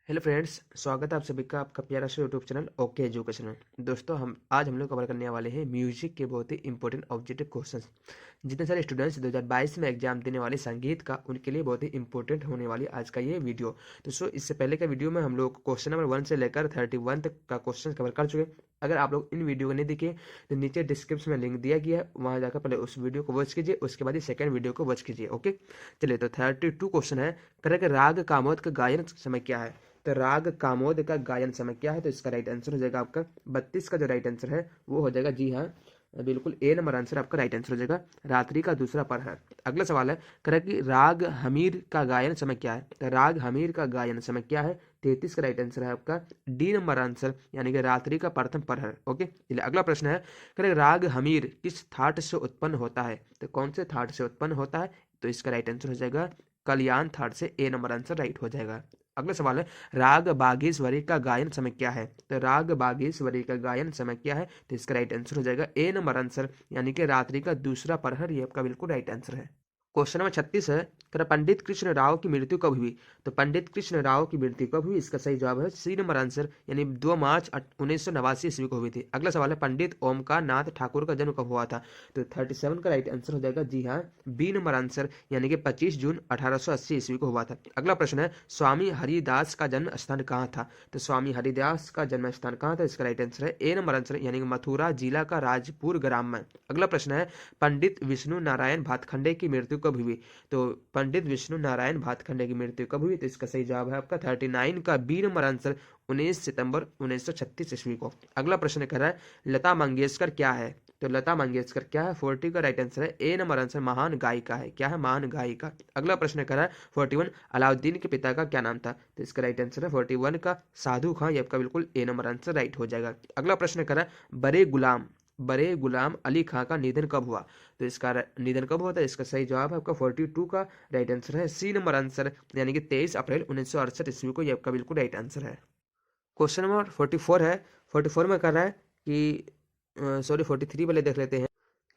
Hello friends, स्वागत है आप सभी का आपका प्यारा सा यूट्यूब चैनल ओके एजुकेशन में। दोस्तों हम लोग कवर करने वाले हैं म्यूजिक के बहुत ही इंपॉर्टेंट ऑब्जेक्टिव क्वेश्चंस। जितने सारे स्टूडेंट्स 2022 में एग्जाम देने वाले संगीत का, उनके लिए बहुत ही इंपॉर्टेंट होने वाली आज का ये वीडियो। दोस्तों, इससे पहले का वीडियो में हम लोग क्वेश्चन नंबर 1 से लेकर 31 तक का क्वेश्चन कवर कर चुके हैं। अगर आप लोग इन वीडियो को नहीं देखे तो नीचे डिस्क्रिप्शन में लिंक दिया गया है, वहाँ जाकर पहले उस वीडियो को वॉच कीजिए, उसके बाद ही सेकंड वीडियो को वॉच कीजिए। ओके, चलिए तो 32 क्वेश्चन है। करेक्ट, राग कामोद का गायन समय क्या है? तो राग कामोद का गायन समय क्या है? तो इसका राइट आंसर हो जाएगा आपका 32 का जो राइट आंसर है वो हो जाएगा, जी हाँ, बिल्कुल ए नंबर आंसर आपका राइट आंसर हो जाएगा, रात्रि का दूसरा पर है। अगला सवाल है, कह कि राग हमीर का गायन समय क्या है? तो राग हमीर का गायन समय क्या है? 33 का राइट आंसर है आपका डी नंबर आंसर, यानी कि रात्रि का प्रथम पर है। ओके, चलिए अगला प्रश्न है, कह राग हमीर किस थाट से उत्पन्न होता है? तो कौन से थाट से उत्पन्न होता है? तो इसका राइट आंसर हो जाएगा कल्याण थाट से, ए नंबर आंसर राइट हो जाएगा। अगला सवाल है, राग बागेश्वरी का गायन समय क्या है? तो राग बागेश्वरी का गायन समय क्या है? तो इसका राइट आंसर हो जाएगा ए नंबर आंसर, यानी कि रात्रि का दूसरा प्रहर। ये आपका बिल्कुल राइट आंसर है। क्वेश्चन नंबर 36 है, पंडित कृष्ण राव की मृत्यु कब हुई? तो पंडित कृष्ण राव की मृत्यु कब हुई? इसका सही जवाब है सी नंबर आंसर, यानी 2 मार्च 1989 ईस्वी को हुई थी। अगला सवाल है, पंडित ओमकार नाथ ठाकुर का जन्म कब हुआ था? तो 37 का राइट आंसर हो जाएगा, जी हाँ, बी नंबर आंसर, यानी कि 25 जून 1880 ईस्वी को हुआ था। अगला प्रश्न है, स्वामी हरिदास का जन्म स्थान कहाँ था? तो स्वामी हरिदास का जन्म स्थान कहाँ था? इसका राइट आंसर है ए नंबर आंसर, यानी कि मथुरा जिला का राजपुर ग्राम में। अगला प्रश्न है, पंडित विष्णु नारायण भातखंडे की मृत्यु कब हुई? तो पंडित विष्णु नारायण भातखंडे की मृत्यु कब हुई? तो इसका सही जवाब है आपका 39 का बी नंबर आंसर, 19 सितंबर 1936 ईस्वी को। अगला प्रश्न कर रहा है, लता मंगेशकर क्या है? तो लता मंगेशकर क्या है? 40 का राइट आंसर है ए नंबर आंसर, महान गायिका है। क्या है? महान गायिका। अगला प्रश्न कर रहा है, 41 अलाउद्दीन के पिता का क्या नाम था? तो इसका राइट आंसर है 41 का साधु खां। ये आपका बिल्कुल ए नंबर आंसर राइट हो जाएगा। अगला प्रश्न कर रहा है, बड़े गुलाम अली खां का निधन कब हुआ? तो इसका निधन कब हुआ था? इसका सही जवाब है आपका 42 का राइट आंसर है सी नंबर आंसर, यानी कि 23 अप्रैल 1968 ईस्वी को। ये आपका बिल्कुल राइट आंसर है। क्वेश्चन नंबर 44 है। 44 में कर रहा है कि सॉरी 43 वाले देख लेते हैं।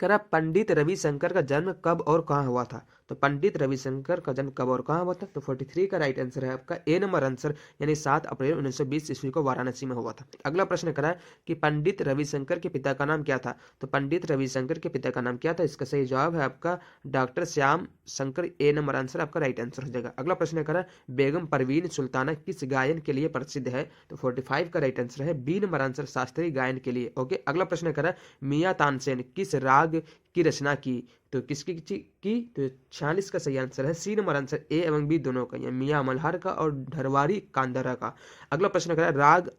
कह रहा, पंडित रविशंकर का जन्म कब और कहाँ हुआ था? तो पंडित रविशंकर का जन्म कब और कहाँ हुआ था? तो 43 का राइट आंसर है आपका ए नंबर आंसर, यानी 7 अप्रैल 1920 ईस्वी को वाराणसी में हुआ था। अगला प्रश्न करा है कि पंडित रविशंकर के पिता का नाम क्या था? तो पंडित रविशंकर के पिता का नाम क्या था? इसका सही जवाब है आपका डॉक्टर श्याम शंकर, ए नंबर आंसर आपका राइट आंसर हो जाएगा। अगला प्रश्न करा, बेगम परवीन सुल्ताना किस गायन के लिए प्रसिद्ध है? तो 45 का राइट आंसर है बी नंबर आंसर, शास्त्रीय गायन के लिए। ओके, अगला प्रश्न करा, मियां तानसेन किस राग की रचना की? तो किसकी की? तो 46 का सही आंसर है सी नंबर आंसर, ए एवं बी दोनों का, या मियां मल्हार का और ढरवारी कांदरा का। अगला प्रश्न करा, राग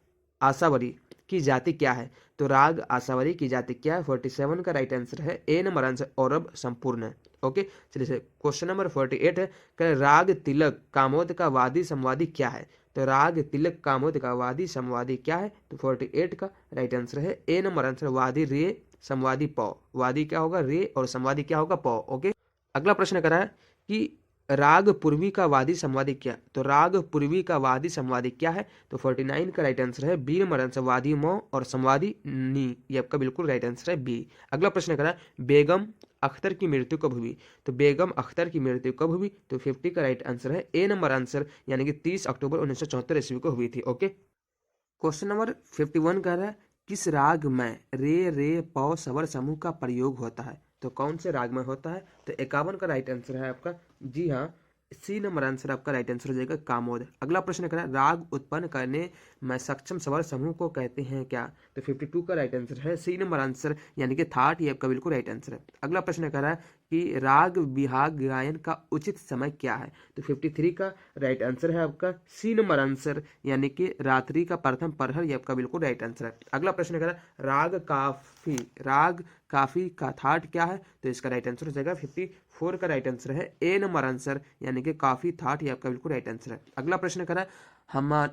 आसावरी की जाति क्या है? तो राग आसावरी की जाति क्या है? 47 का राइट आंसर है ए नंबर आंसर, औरब संपूर्ण है। ओके, चलिए क्वेश्चन नंबर 48 है, कह राग तिलक कामोद का वादी संवादी क्या है? तो राग तिलक कामोद का वादी संवादी क्या है? तो 48 का राइट आंसर है ए नंबर आंसर, वादी रे संवादी पौ। वादी क्या होगा? रे, और संवादी क्या होगा? पौ। ओके, अगला प्रश्न करा है कि राग पूर्वी का वादी संवादी क्या? तो राग पूर्वी का वादी संवादी क्या है? तो 49 का राइट आंसर है बी नंबर आंसर, वादी मौ और संवादी नी। ये आपका बिल्कुल राइट आंसर है बी। अगला प्रश्न करा, बेगम अख्तर की मृत्यु कब हुई? तो बेगम अख्तर की मृत्यु कब हुई? तो 50 का राइट आंसर है ए नंबर आंसर, यानी कि 30 अक्टूबर 1974 ईस्वी को हुई थी। ओके, क्वेश्चन नंबर 51 कह रहा है, किस राग में रे रे पौ स्वर समूह का प्रयोग होता है? तो कौन से राग में होता है? तो 51 का राइट आंसर है आपका, जी हाँ, सी नंबर आंसर आपका राइट आंसर हो जाएगा कामोद। अगला प्रश्न करा, राग उत्पन्न करने में सक्षम स्वर समूह को कहते हैं क्या? तो 52 का राइट आंसर है सी नंबर आंसर, यानी कि थाट। ये आपका बिल्कुल राइट आंसर है। अगला प्रश्न करा कि राग बिहाग गायन का उचित समय क्या है? तो 53 का राइट आंसर है आपका सी नंबर आंसर, यानी कि रात्रि का प्रथम प्रहर। ये आपका बिल्कुल राइट आंसर है। अगला प्रश्न करा, राग काफी का थाट क्या है? तो इसका राइट आंसर हो जाएगा 54 का राइट आंसर है ए नंबर आंसर, यानी कि काफी थाट। ये आपका बिल्कुल राइट आंसर है। अगला प्रश्न करा,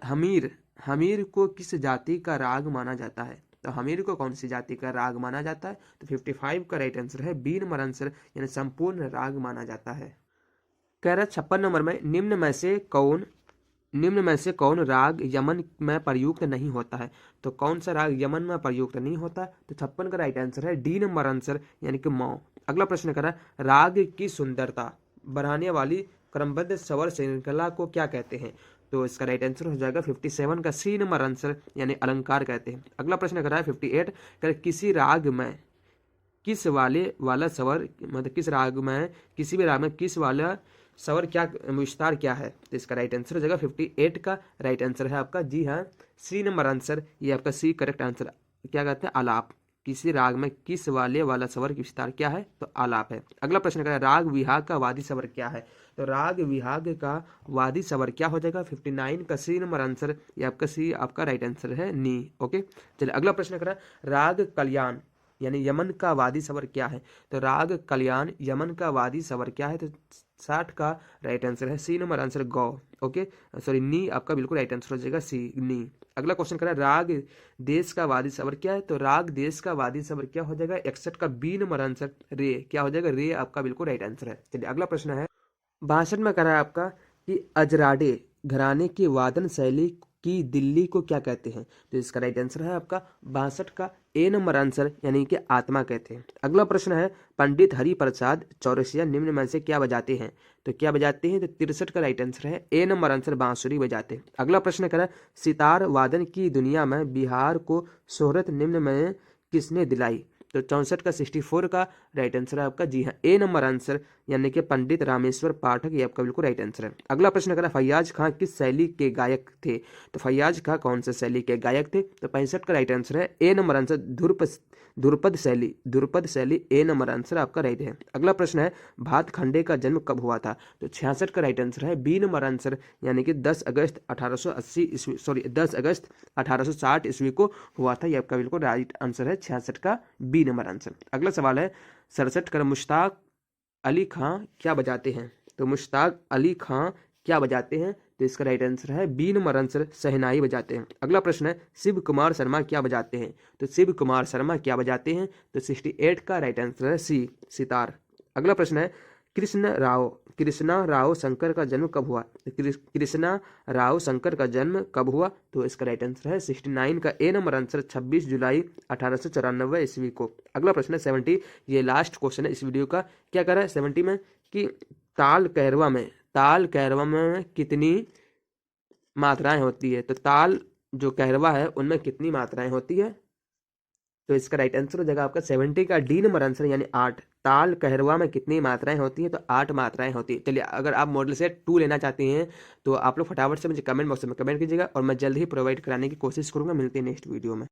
हमीर हमीर को किस जाति का राग माना जाता है? तो हमीर को कौन सी जाति का राग माना जाता है? तो 55 का राइट आंसर है बी नंबर आंसर, यानी संपूर्ण राग माना जाता है। कह रहा 56 नंबर में, निम्न में से कौन राग यमन में प्रयुक्त नहीं होता है? तो कौन सा राग यमन में प्रयुक्त नहीं होता? तो 56 का राइट आंसर है डी नंबर आंसर, यानी कि मौ। अगला प्रश्न करा, राग की सुंदरता बढ़ाने वाली क्रमबद्ध स्वर श्रृंखला को क्या कहते हैं? तो इसका राइट आंसर हो जाएगा 57 का सी नंबर आंसर, यानी अलंकार कहते हैं। अगला प्रश्न कर रहा है 58, कर किसी राग में किस वाला स्वर, मतलब किस राग में, किसी भी राग में किस वाला स्वर क्या विस्तार क्या है। तो इसका राइट आंसर हो जाएगा 58 का राइट आंसर है आपका जी हाँ सी नंबर आंसर, ये आपका सी करेक्ट आंसर। क्या कहते हैं, आलाप। किसी राग में किस वाला स्वर की विस्तार क्या है, तो आलाप है। अगला प्रश्न क्या है, राग विभाग का वादी स्वर क्या है। तो राग विभाग का वादी स्वर क्या हो जाएगा, 59 का सी नंबर आंसर, ये आपका सी आपका राइट आंसर है नी। ओके, चलिए अगला प्रश्न करा, राग कल्याण यानी यमन का वादी स्वर क्या है। तो राग कल्याण यमन का वादी स्वर क्या है, तो 60 का राइट आंसर है सी नंबर आंसर गौ। ओके, सॉरी नी आपका बिल्कुल राइट आंसर हो जाएगा सी नी। अगला क्वेश्चन करा, राग देश का वादी स्वर क्या है। तो राग देश का वादी स्वर क्या हो जाएगा, 61 का बी नंबर आंसर रे, क्या हो जाएगा रे, आपका बिल्कुल राइट आंसर है। चलिए अगला प्रश्न है 62 में करा है आपका कि अजराडे घराने की वादन शैली की दिल्ली को क्या कहते हैं। तो इसका राइट आंसर है आपका 62 का ए नंबर आंसर, यानी कि आत्मा कहते हैं। अगला प्रश्न है, पंडित हरिप्रसाद चौरसिया निम्न में से क्या बजाते हैं। तो क्या बजाते हैं, तो 63 का राइट आंसर है ए नंबर आंसर, बांसुरी बजाते हैं। अगला प्रश्न करा, सितार वादन की दुनिया में बिहार को शोहरत निम्न में किसने दिलाई। तो 64 का 64 का राइट आंसर है आपका जी हाँ ए नंबर आंसर, यानी कि पंडित रामेश्वर पाठक, ये आपका बिल्कुल राइट आंसर है। अगला प्रश्न करा, फैयाज खां किस शैली के गायक थे। तो फैयाज खां कौन से शैली के गायक थे। तो 65 का राइट आंसर है ए नंबर आंसर, ध्रुपद शैली ए नंबर आंसर आपका राइट है। अगला प्रश्न है, भात खंडे का जन्म कब हुआ था। तो 66 का राइट आंसर है बी नंबर आंसर, यानी कि 10 अगस्त 1880 ईस्वी, सॉरी 10 अगस्त 1860 ईस्वी को हुआ था, ये आपका बिल्कुल राइट आंसर है 66 का बी नंबर आंसर। अगला सवाल है 67 कर, मुश्ताक अली खां क्या बजाते हैं। तो मुश्ताक अली खां क्या बजाते हैं। तो इसका राइट आंसर है बी नंबर आंसर, शहनाई बजाते हैं। अगला प्रश्न है, शिव कुमार शर्मा क्या बजाते हैं। तो शिव कुमार शर्मा क्या बजाते हैं। तो 68 का राइट आंसर है सी, सितार। अगला प्रश्न है, कृष्णा राव शंकर का जन्म कब हुआ। कृष्णा राव शंकर का जन्म कब हुआ। तो इसका राइट आंसर है 69 का ए नंबर आंसर, 26 जुलाई 1894 ईस्वी को। अगला प्रश्न है 70, ये लास्ट क्वेश्चन है इस वीडियो का। क्या कर रहा है 70 में कि ताल कैरवा में कितनी मात्राएं होती है। तो ताल जो कहरवा है उनमें कितनी मात्राएं होती है। तो इसका राइट आंसर हो जाएगा आपका 70 का डी नंबर आंसर, यानी 8। ताल कहरवा में कितनी मात्राएं होती हैं। तो 8 मात्राएं होती है। चलिए अगर आप मॉडल सेट 2 लेना चाहते हैं तो आप लोग फटाफट से मुझे कमेंट बॉक्स में कमेंट कीजिएगा और मैं जल्द ही प्रोवाइड कराने की कोशिश करूंगा। मिलते हैं नेक्स्ट वीडियो में।